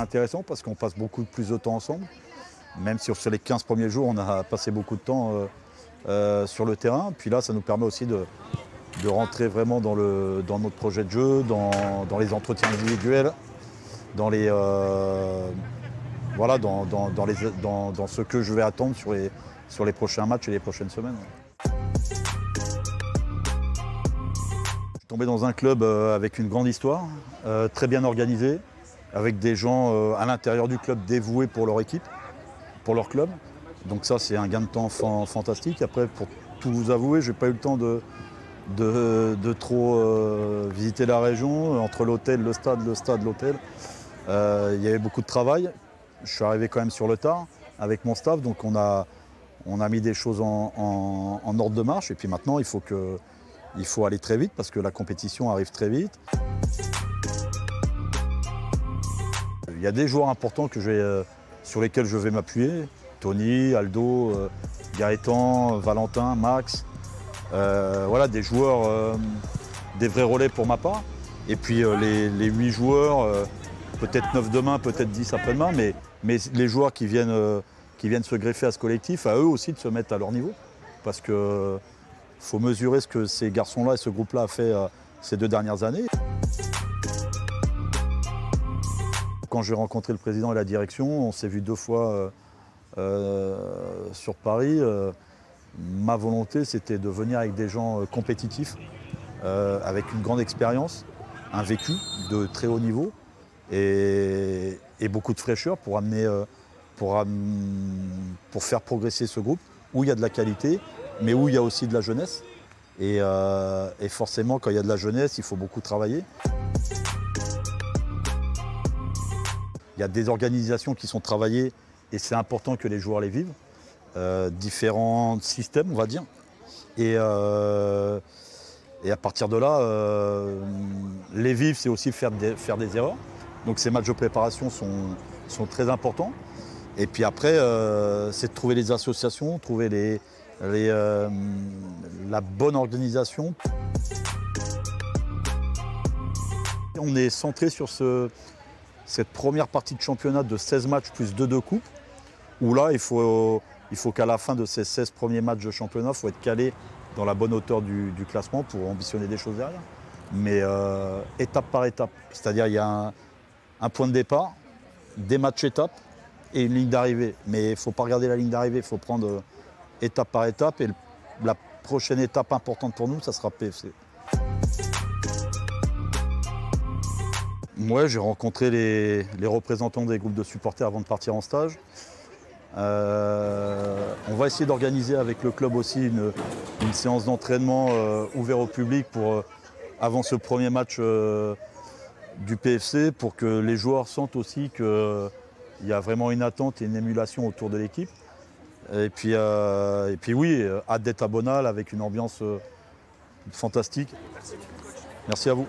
intéressant parce qu'on passe beaucoup plus de temps ensemble. Même si sur les 15 premiers jours, on a passé beaucoup de temps sur le terrain. Puis là, ça nous permet aussi de rentrer vraiment dans notre projet de jeu, dans les entretiens individuels, dans ce que je vais attendre sur les prochains matchs et les prochaines semaines. Je suis tombé dans un club avec une grande histoire, très bien organisé, avec des gens à l'intérieur du club dévoués pour leur équipe, pour leur club. Donc ça, c'est un gain de temps fantastique. Après, pour tout vous avouer, je n'ai pas eu le temps de trop visiter la région, entre l'hôtel, le stade, l'hôtel. Il y avait beaucoup de travail. Je suis arrivé quand même sur le tard avec mon staff, donc on a mis des choses en ordre de marche. Et puis maintenant, il faut aller très vite parce que la compétition arrive très vite. Il y a des joueurs importants sur lesquels je vais m'appuyer. Tony, Aldo, Gaëtan, Valentin, Max. Voilà, des joueurs, des vrais relais pour ma part. Et puis les 8 joueurs, peut-être 9 demain, peut-être 10 après-demain, mais les joueurs qui viennent se greffer à ce collectif, à eux aussi de se mettre à leur niveau. Parce qu'il faut mesurer ce que ces garçons-là et ce groupe-là a fait ces 2 dernières années. Quand j'ai rencontré le président et la direction, on s'est vu 2 fois sur Paris. Ma volonté, c'était de venir avec des gens compétitifs, avec une grande expérience, un vécu de très haut niveau et beaucoup de fraîcheur pour faire progresser ce groupe où il y a de la qualité, mais où il y a aussi de la jeunesse. Et forcément, quand il y a de la jeunesse, il faut beaucoup travailler. Il y a des organisations qui sont travaillées et c'est important que les joueurs les vivent. Différents systèmes, on va dire. Et à partir de là, les vivre, c'est aussi faire des erreurs. Donc ces matchs de préparation sont très importants. Et puis après, c'est de trouver les associations, trouver la bonne organisation. On est centré sur cette première partie de championnat de 16 matchs plus 2 coupes, où là, il faut qu'à la fin de ces 16 premiers matchs de championnat, il faut être calé dans la bonne hauteur du classement pour ambitionner des choses derrière. Mais étape par étape, c'est-à-dire il y a un point de départ, des matchs étapes et une ligne d'arrivée. Mais il ne faut pas regarder la ligne d'arrivée, il faut prendre étape par étape. Et la prochaine étape importante pour nous, ça sera PFC. Moi, j'ai rencontré les représentants des groupes de supporters avant de partir en stage. On va essayer d'organiser avec le club aussi une séance d'entraînement ouverte au public avant ce premier match du PFC pour que les joueurs sentent aussi qu'il y a vraiment une attente et une émulation autour de l'équipe. Et puis oui, hâte d'être à Bonal avec une ambiance fantastique. Merci à vous.